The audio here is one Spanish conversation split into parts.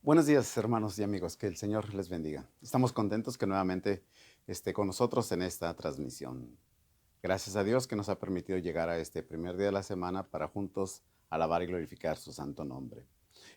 Buenos días, hermanos y amigos, que el Señor les bendiga. Estamos contentos que nuevamente esté con nosotros en esta transmisión. Gracias a Dios que nos ha permitido llegar a este primer día de la semana para juntos alabar y glorificar su santo nombre.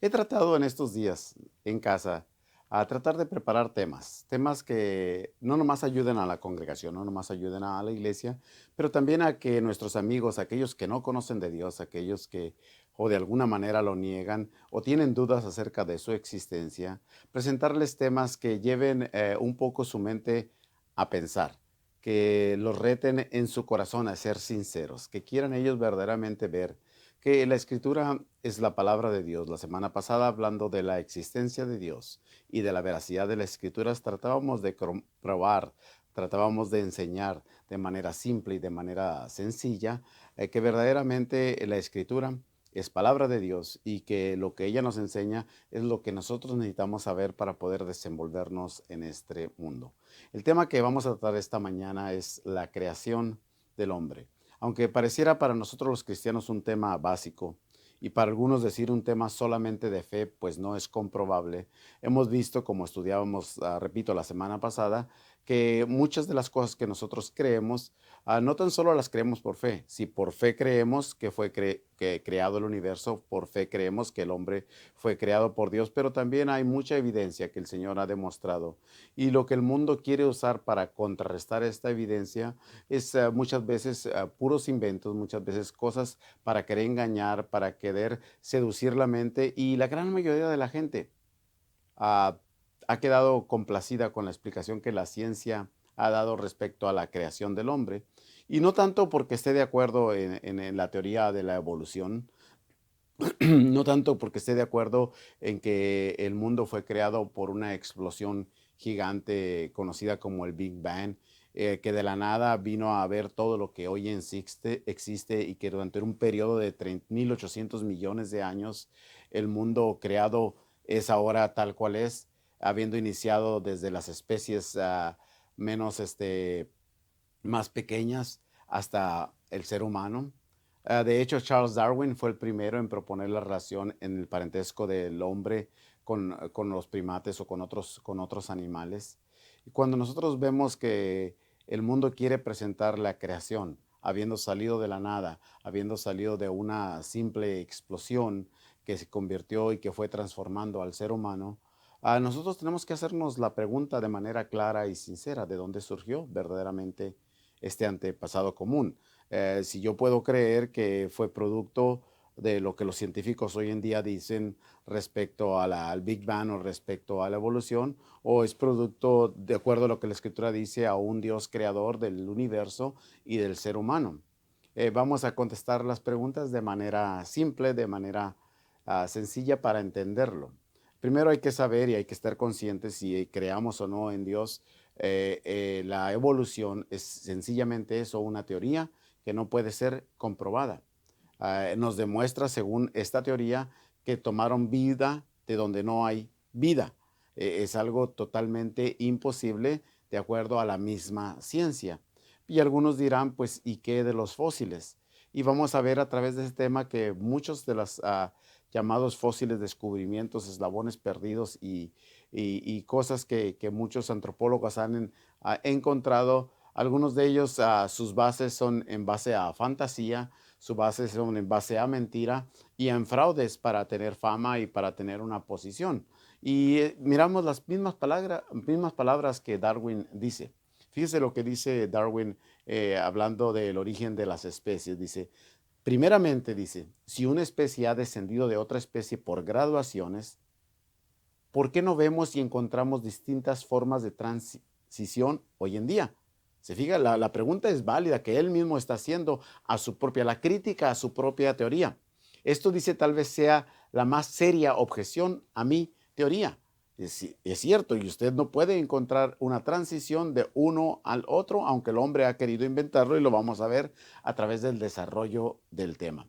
He tratado en estos días en casa a tratar de preparar temas que no nomás ayuden a la congregación, no nomás ayuden a la iglesia, pero también a que nuestros amigos, aquellos que no conocen de Dios, aquellos que o de alguna manera lo niegan o tienen dudas acerca de su existencia, presentarles temas que lleven un poco su mente a pensar, que los reten en su corazón a ser sinceros, que quieran ellos verdaderamente ver que la escritura es la palabra de Dios. La semana pasada, hablando de la existencia de Dios y de la veracidad de las escrituras, tratábamos de probar, tratábamos de enseñar de manera simple y de manera sencilla que verdaderamente la escritura es palabra de Dios y que lo que ella nos enseña es lo que nosotros necesitamos saber para poder desenvolvernos en este mundo. El tema que vamos a tratar esta mañana es la creación del hombre. Aunque pareciera para nosotros los cristianos un tema básico y para algunos decir un tema solamente de fe, pues no es comprobable. Hemos visto, como estudiábamos, repito, la semana pasada, que muchas de las cosas que nosotros creemos, no tan solo las creemos por fe. Si por fe creemos que fue que creado el universo, por fe creemos que el hombre fue creado por Dios, pero también hay mucha evidencia que el Señor ha demostrado. Y lo que el mundo quiere usar para contrarrestar esta evidencia es muchas veces puros inventos, muchas veces cosas para querer engañar, para querer seducir la mente y la gran mayoría de la gente ah, ha quedado complacida con la explicación que la ciencia ha dado respecto a la creación del hombre. Y no tanto porque esté de acuerdo en la teoría de la evolución, no tanto porque esté de acuerdo en que el mundo fue creado por una explosión gigante conocida como el Big Bang, que de la nada vino a haber todo lo que hoy existe y que durante un periodo de 30.800 millones de años el mundo creado es ahora tal cual es, habiendo iniciado desde las especies menos más pequeñas hasta el ser humano. De hecho, Charles Darwin fue el primero en proponer la relación en el parentesco del hombre con los primates o con otros animales. Y cuando nosotros vemos que el mundo quiere presentar la creación, habiendo salido de la nada, habiendo salido de una simple explosión que se convirtió y que fue transformando al ser humano, nosotros tenemos que hacernos la pregunta de manera clara y sincera, ¿de dónde surgió verdaderamente este antepasado común? Si yo puedo creer que fue producto de lo que los científicos hoy en día dicen respecto al Big Bang o respecto a la evolución, o es producto, de acuerdo a lo que la escritura dice, a un Dios creador del universo y del ser humano. Vamos a contestar las preguntas de manera simple, de manera sencilla para entenderlo. Primero hay que saber y hay que estar conscientes si creamos o no en Dios. La evolución es sencillamente eso, una teoría que no puede ser comprobada. Nos demuestra, según esta teoría, que tomaron vida de donde no hay vida. Es algo totalmente imposible de acuerdo a la misma ciencia. Y algunos dirán, pues, ¿y qué de los fósiles? Y vamos a ver a través de este tema que muchos de los llamados fósiles, descubrimientos, eslabones perdidos y cosas que muchos antropólogos han encontrado, algunos de ellos sus bases son en base a fantasía, sus bases son en base a mentira y en fraudes para tener fama y para tener una posición. Y miramos las mismas palabras que Darwin dice. Fíjese lo que dice Darwin hablando del origen de las especies. Dice, primeramente dice, si una especie ha descendido de otra especie por graduaciones, ¿por qué no vemos y encontramos distintas formas de transición hoy en día? Se fija, la pregunta es válida que él mismo está haciendo a su propia, la crítica a su propia teoría. Esto dice tal vez sea la más seria objeción a mi teoría. Es cierto, y usted no puede encontrar una transición de uno al otro, aunque el hombre ha querido inventarlo y lo vamos a ver a través del desarrollo del tema.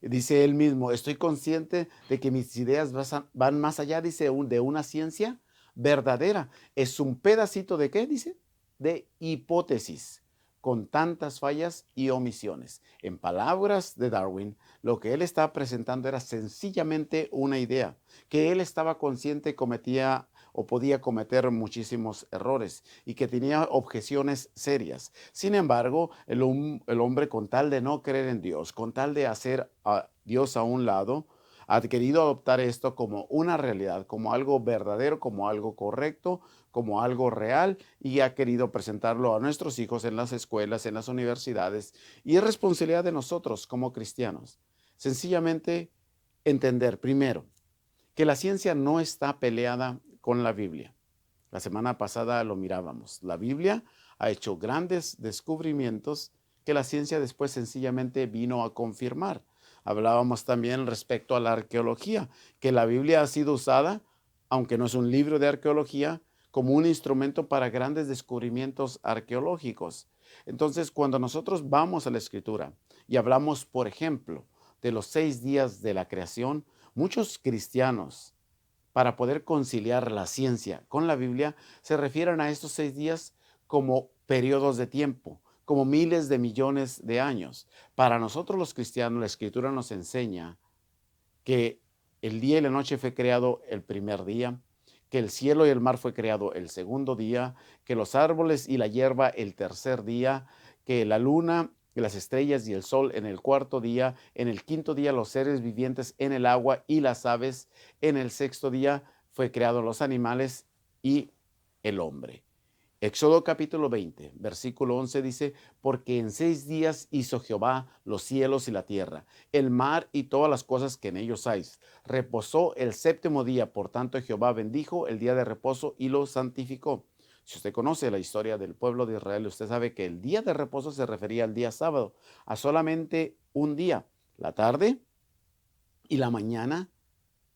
Dice él mismo, estoy consciente de que mis ideas van más allá, dice, de una ciencia verdadera. Es un pedacito de qué, dice, de hipótesis. con tantas fallas y omisiones. En palabras de Darwin, lo que él estaba presentando era sencillamente una idea, que él estaba consciente cometía o podía cometer muchísimos errores y que tenía objeciones serias. Sin embargo, el hombre, con tal de no creer en Dios, con tal de hacer a Dios a un lado, ha querido adoptar esto como una realidad, como algo verdadero, como algo correcto, como algo real, y ha querido presentarlo a nuestros hijos en las escuelas, en las universidades, y es responsabilidad de nosotros como cristianos. Sencillamente entender, primero, que la ciencia no está peleada con la Biblia. La semana pasada lo mirábamos. La Biblia ha hecho grandes descubrimientos que la ciencia después sencillamente vino a confirmar. Hablábamos también respecto a la arqueología, que la Biblia ha sido usada, aunque no es un libro de arqueología, como un instrumento para grandes descubrimientos arqueológicos. Entonces, cuando nosotros vamos a la Escritura y hablamos, por ejemplo, de los 6 días de la creación, muchos cristianos, para poder conciliar la ciencia con la Biblia, se refieren a estos 6 días como periodos de tiempo, como miles de millones de años. Para nosotros los cristianos, la Escritura nos enseña que el día y la noche fue creado el primer día, que el cielo y el mar fue creado el segundo día, que los árboles y la hierba el tercer día, que la luna y las estrellas y el sol en el cuarto día, en el quinto día los seres vivientes en el agua y las aves, en el sexto día fue creado los animales y el hombre. Éxodo capítulo 20, versículo 11 dice, porque en 6 días hizo Jehová los cielos y la tierra, el mar y todas las cosas que en ellos hay. Reposó el séptimo día, por tanto Jehová bendijo el día de reposo y lo santificó. Si usted conoce la historia del pueblo de Israel, usted sabe que el día de reposo se refería al día sábado, a solamente un día, la tarde y la mañana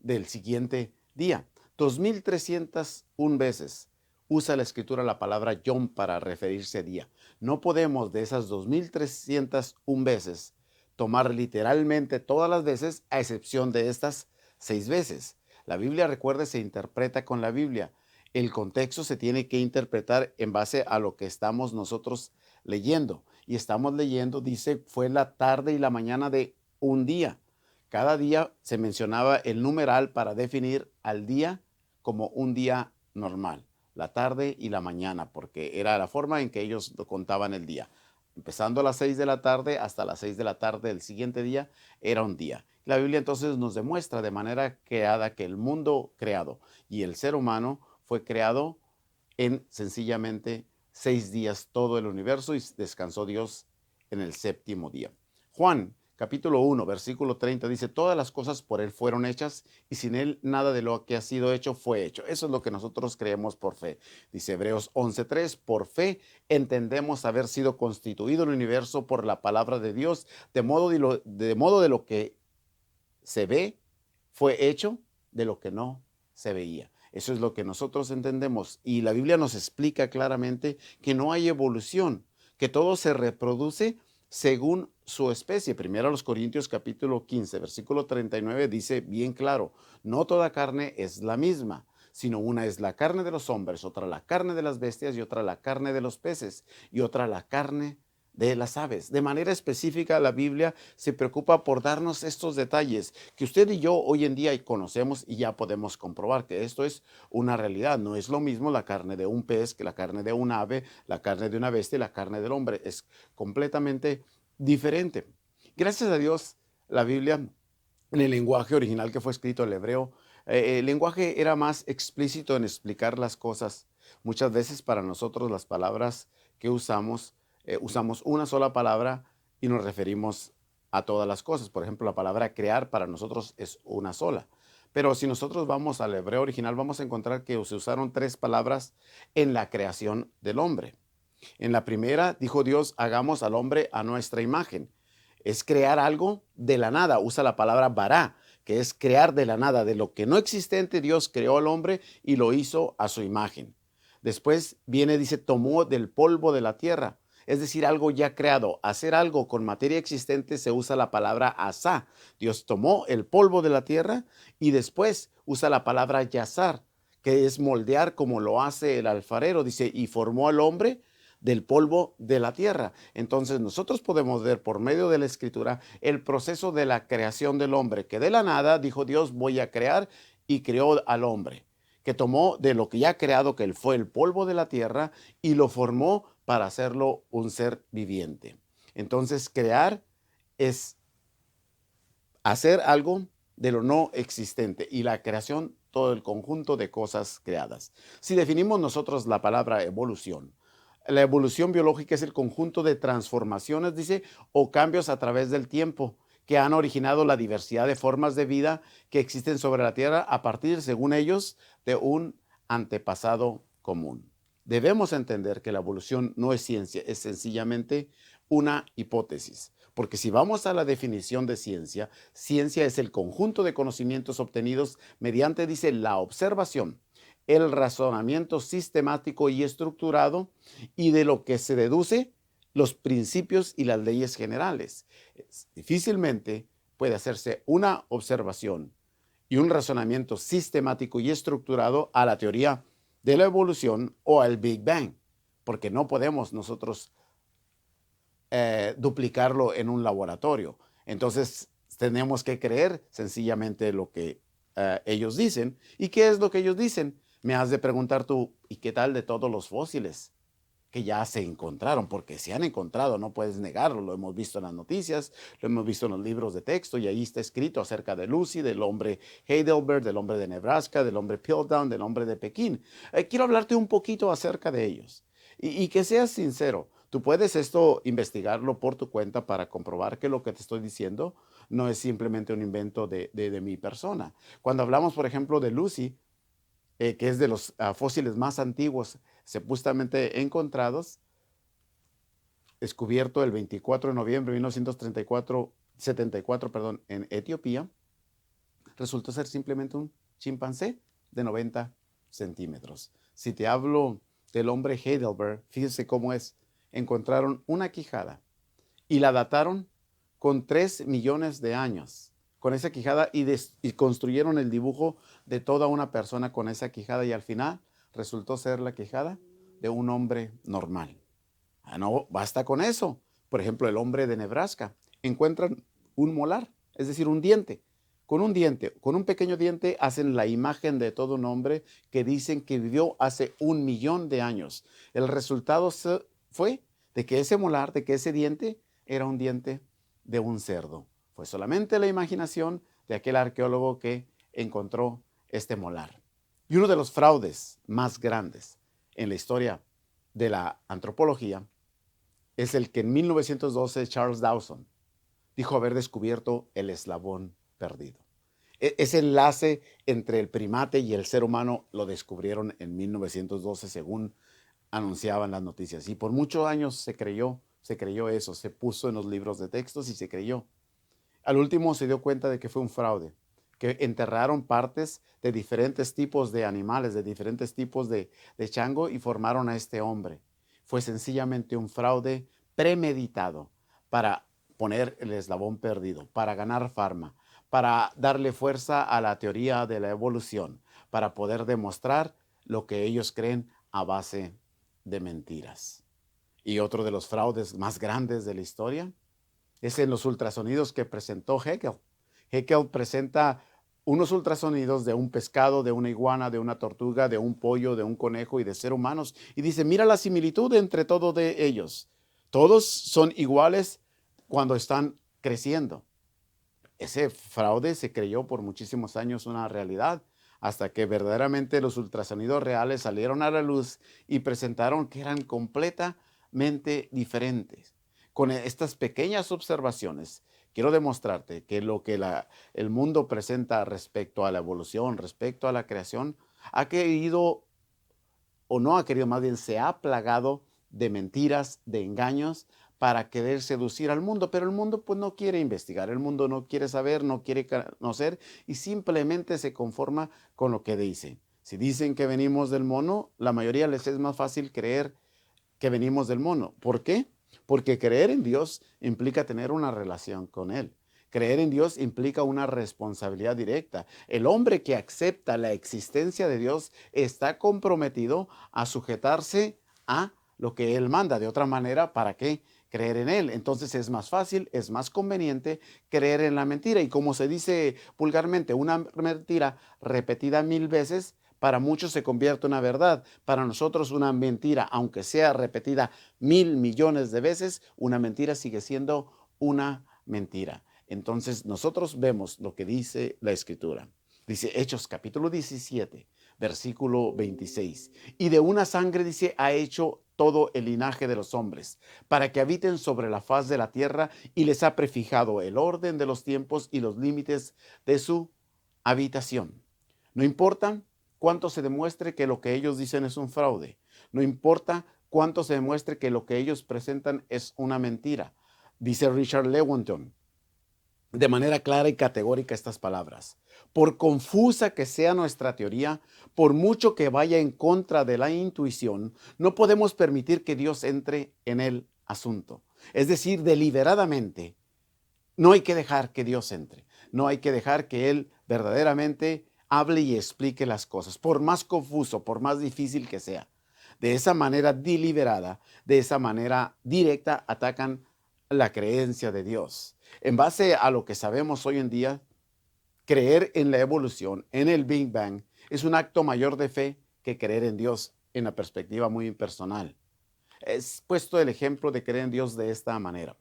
del siguiente día. 2301 veces usa la escritura la palabra yom para referirse a día. No podemos de esas 2301 veces tomar literalmente todas las veces, a excepción de estas 6 veces. La Biblia, recuerde, se interpreta con la Biblia. El contexto se tiene que interpretar en base a lo que estamos nosotros leyendo. Y estamos leyendo, dice, fue la tarde y la mañana de un día. Cada día se mencionaba el numeral para definir al día como un día normal, la tarde y la mañana, porque era la forma en que ellos contaban el día. Empezando a las 6 de la tarde hasta las 6 de la tarde del siguiente día era un día. La Biblia entonces nos demuestra de manera creada que el mundo creado y el ser humano fue creado en sencillamente 6 días todo el universo, y descansó Dios en el séptimo día. Juan capítulo 1, versículo 30 dice, todas las cosas por Él fueron hechas y sin Él nada de lo que ha sido hecho fue hecho. Eso es lo que nosotros creemos por fe. Dice Hebreos 11:3, por fe entendemos haber sido constituido el universo por la palabra de Dios, de modo de lo que se ve fue hecho de lo que no se veía. Eso es lo que nosotros entendemos. Y la Biblia nos explica claramente que no hay evolución, que todo se reproduce según su especie. Primero los Corintios capítulo 15, versículo 39 dice bien claro, no toda carne es la misma, sino una es la carne de los hombres, otra la carne de las bestias y otra la carne de los peces y otra la carne de las aves. De manera específica, la Biblia se preocupa por darnos estos detalles que usted y yo hoy en día conocemos y ya podemos comprobar que esto es una realidad. No es lo mismo la carne de un pez que la carne de un ave, la carne de una bestia y la carne del hombre. Es completamente diferente. Gracias a Dios, la Biblia, en el lenguaje original que fue escrito el hebreo, el lenguaje era más explícito en explicar las cosas. Muchas veces para nosotros las palabras que usamos una sola palabra y nos referimos a todas las cosas. Por ejemplo, la palabra crear para nosotros es una sola. Pero si nosotros vamos al hebreo original, vamos a encontrar que se usaron 3 palabras en la creación del hombre. En la primera dijo Dios, hagamos al hombre a nuestra imagen. Es crear algo de la nada. Usa la palabra bará, que es crear de la nada. De lo que no existente, Dios creó al hombre y lo hizo a su imagen. Después viene, dice, tomó del polvo de la tierra. Es decir, algo ya creado. Hacer algo con materia existente se usa la palabra asá. Dios tomó el polvo de la tierra y después usa la palabra yazar, que es moldear como lo hace el alfarero. Dice, y formó al hombre del polvo de la tierra. Entonces nosotros podemos ver por medio de la Escritura el proceso de la creación del hombre, que de la nada dijo Dios, voy a crear, y creó al hombre, que tomó de lo que ya ha creado, que él fue el polvo de la tierra, y lo formó para hacerlo un ser viviente. Entonces crear es hacer algo de lo no existente, y la creación, todo el conjunto de cosas creadas. Si definimos nosotros la palabra evolución, la evolución biológica es el conjunto de transformaciones, dice, o cambios a través del tiempo que han originado la diversidad de formas de vida que existen sobre la Tierra a partir, según ellos, de un antepasado común. Debemos entender que la evolución no es ciencia, es sencillamente una hipótesis. Porque si vamos a la definición de ciencia, ciencia es el conjunto de conocimientos obtenidos mediante, dice, la observación, el razonamiento sistemático y estructurado, y de lo que se deduce los principios y las leyes generales. Difícilmente puede hacerse una observación y un razonamiento sistemático y estructurado a la teoría de la evolución o al Big Bang, porque no podemos nosotros duplicarlo en un laboratorio. Entonces tenemos que creer sencillamente lo que ellos dicen. ¿Y qué es lo que ellos dicen? Me has de preguntar tú, ¿y qué tal de todos los fósiles que ya se encontraron? Porque se han encontrado, no puedes negarlo, lo hemos visto en las noticias, lo hemos visto en los libros de texto, y ahí está escrito acerca de Lucy, del hombre Heidelberg, del hombre de Nebraska, del hombre Piltdown, del hombre de Pekín. Quiero hablarte un poquito acerca de ellos, y que seas sincero. Tú puedes esto investigarlo por tu cuenta para comprobar que lo que te estoy diciendo no es simplemente un invento de mi persona. Cuando hablamos, por ejemplo, de Lucy, que es de los fósiles más antiguos supuestamente encontrados, descubierto el 24 de noviembre de 1974, perdón, en Etiopía, resultó ser simplemente un chimpancé de 90 centímetros. Si te hablo del hombre Heidelberg, fíjese cómo es. Encontraron una quijada y la dataron con 3 millones de años con esa quijada, y construyeron el dibujo de toda una persona con esa quijada, y al final resultó ser la quijada de un hombre normal. No basta con eso. Por ejemplo, el hombre de Nebraska, encuentran un molar, es decir, un diente. Con un pequeño diente, hacen la imagen de todo un hombre que dicen que vivió hace 1 millón de años. El resultado fue de que ese molar, de que ese diente, era un diente de un cerdo. Fue solamente la imaginación de aquel arqueólogo que encontró este molar. Y uno de los fraudes más grandes en la historia de la antropología es el que en 1912 Charles Dawson dijo haber descubierto el eslabón perdido. Ese enlace entre el primate y el ser humano lo descubrieron en 1912, según anunciaban las noticias. Y por muchos años se creyó eso, se puso en los libros de textos y se creyó. Al último se dio cuenta de que fue un fraude, que enterraron partes de diferentes tipos de animales, de diferentes tipos de chango, y formaron a este hombre. Fue sencillamente un fraude premeditado para poner el eslabón perdido, para ganar fama, para darle fuerza a la teoría de la evolución, para poder demostrar lo que ellos creen a base de mentiras. Y otro de los fraudes más grandes de la historia es en los ultrasonidos que presentó Haeckel. Haeckel presenta unos ultrasonidos de un pescado, de una iguana, de una tortuga, de un pollo, de un conejo y de seres humanos, y dice, mira la similitud entre todos de ellos. Todos son iguales cuando están creciendo. Ese fraude se creyó por muchísimos años una realidad, hasta que verdaderamente los ultrasonidos reales salieron a la luz y presentaron que eran completamente diferentes. Con estas pequeñas observaciones, quiero demostrarte que lo que el mundo presenta respecto a la evolución, respecto a la creación, ha querido, o no ha querido, más bien se ha plagado de mentiras, de engaños, para querer seducir al mundo. Pero el mundo pues no quiere investigar, el mundo no quiere saber, no quiere conocer, y simplemente se conforma con lo que dice. Si dicen que venimos del mono, la mayoría les es más fácil creer que venimos del mono. ¿Por qué? Porque creer en Dios implica tener una relación con Él. Creer en Dios implica una responsabilidad directa. El hombre que acepta la existencia de Dios está comprometido a sujetarse a lo que Él manda. De otra manera, ¿para qué creer en Él? Entonces es más fácil, es más conveniente creer en la mentira. Y como se dice vulgarmente, una mentira repetida 1000 veces, para muchos se convierte en una verdad. Para nosotros una mentira, aunque sea repetida 1000 millones de veces, una mentira sigue siendo una mentira. Entonces nosotros vemos lo que dice la Escritura. Dice Hechos capítulo 17, versículo 26. Y de una sangre, dice, ha hecho todo el linaje de los hombres, para que habiten sobre la faz de la tierra, y les ha prefijado el orden de los tiempos y los límites de su habitación. No importa cuánto se demuestre que lo que ellos dicen es un fraude. No importa cuánto se demuestre que lo que ellos presentan es una mentira. Dice Richard Lewontin de manera clara y categórica estas palabras. Por confusa que sea nuestra teoría, por mucho que vaya en contra de la intuición, no podemos permitir que Dios entre en el asunto. Es decir, deliberadamente, no hay que dejar que Dios entre. No hay que dejar que Él verdaderamente hable y explique las cosas, por más confuso, por más difícil que sea. De esa manera deliberada, de esa manera directa, atacan la creencia de Dios. En base a lo que sabemos hoy en día, creer en la evolución, en el Big Bang, es un acto mayor de fe que creer en Dios en la perspectiva muy impersonal. Es puesto el ejemplo de creer en Dios de esta manera.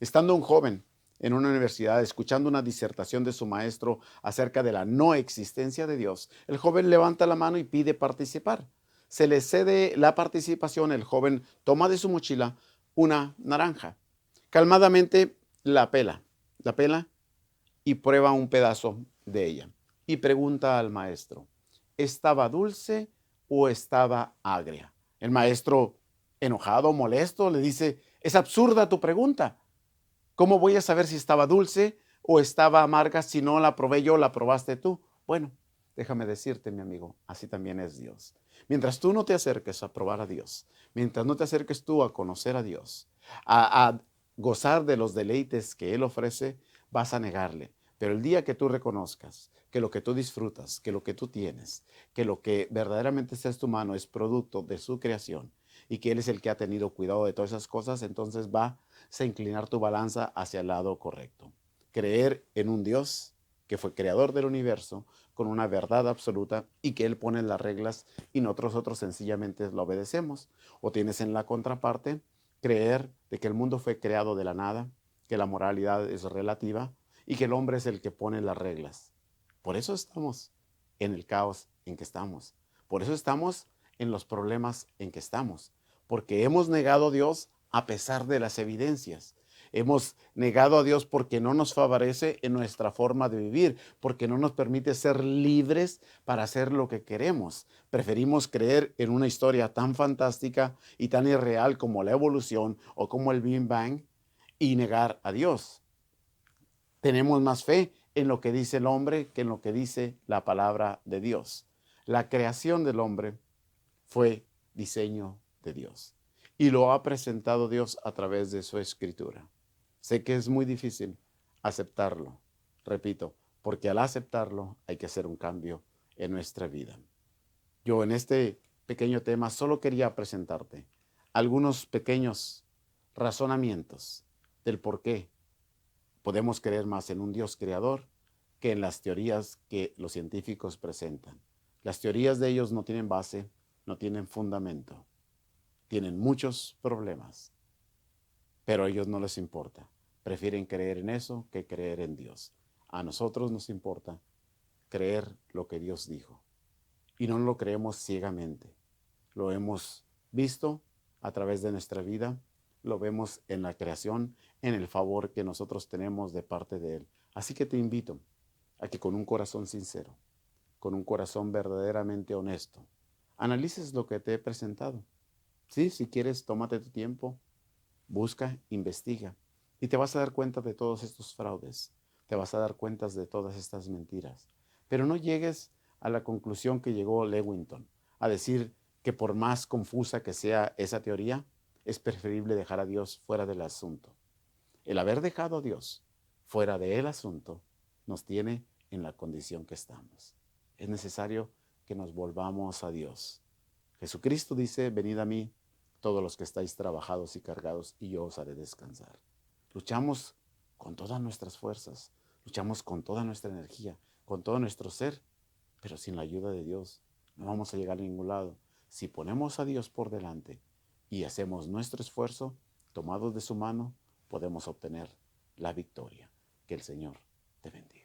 Estando un joven en una universidad escuchando una disertación de su maestro acerca de la no existencia de Dios, el joven levanta la mano y pide participar. Se le cede la participación, el joven toma de su mochila una naranja. Calmadamente la pela y prueba un pedazo de ella. Y pregunta al maestro, ¿estaba dulce o estaba agria? El maestro, enojado, molesto, le dice, es absurda tu pregunta. ¿Cómo voy a saber si estaba dulce o estaba amarga si no la probé yo, la probaste tú? Bueno, déjame decirte, mi amigo, así también es Dios. Mientras tú no te acerques a probar a Dios, mientras no te acerques tú a conocer a Dios, a gozar de los deleites que Él ofrece, vas a negarle. Pero el día que tú reconozcas que lo que tú disfrutas, que lo que tú tienes, que lo que verdaderamente está en tu mano es producto de su creación y que Él es el que ha tenido cuidado de todas esas cosas, entonces va a inclinar tu balanza hacia el lado correcto. Creer en un Dios que fue creador del universo con una verdad absoluta y que Él pone las reglas y nosotros sencillamente lo obedecemos. O tienes en la contraparte creer de que el mundo fue creado de la nada, que la moralidad es relativa y que el hombre es el que pone las reglas. Por eso estamos en el caos en que estamos. Por eso estamos en los problemas en que estamos. Porque hemos negado a Dios a pesar de las evidencias. Hemos negado a Dios porque no nos favorece en nuestra forma de vivir, porque no nos permite ser libres para hacer lo que queremos. Preferimos creer en una historia tan fantástica y tan irreal como la evolución o como el Big Bang y negar a Dios. Tenemos más fe en lo que dice el hombre que en lo que dice la palabra de Dios. La creación del hombre fue diseño de Dios y lo ha presentado Dios a través de su escritura. Sé que es muy difícil aceptarlo, repito, porque al aceptarlo hay que hacer un cambio en nuestra vida. Yo en este pequeño tema solo quería presentarte algunos pequeños razonamientos del por qué podemos creer más en un Dios creador que en las teorías que los científicos presentan. Las teorías de ellos no tienen base, no tienen fundamento, tienen muchos problemas, pero a ellos no les importa. Prefieren creer en eso que creer en Dios. A nosotros nos importa creer lo que Dios dijo. Y no lo creemos ciegamente. Lo hemos visto a través de nuestra vida, lo vemos en la creación, en el favor que nosotros tenemos de parte de Él. Así que te invito a que con un corazón sincero, con un corazón verdaderamente honesto, analices lo que te he presentado. Sí, si quieres, tómate tu tiempo, busca, investiga y te vas a dar cuenta de todos estos fraudes, te vas a dar cuenta de todas estas mentiras. Pero no llegues a la conclusión que llegó Lewontin, a decir que por más confusa que sea esa teoría, es preferible dejar a Dios fuera del asunto. El haber dejado a Dios fuera del asunto nos tiene en la condición que estamos. Es necesario que nos volvamos a Dios. Jesucristo dice, venid a mí todos los que estáis trabajados y cargados, y yo os haré descansar. Luchamos con todas nuestras fuerzas, luchamos con toda nuestra energía, con todo nuestro ser, pero sin la ayuda de Dios no vamos a llegar a ningún lado. Si ponemos a Dios por delante y hacemos nuestro esfuerzo, tomados de su mano, podemos obtener la victoria. Que el Señor te bendiga.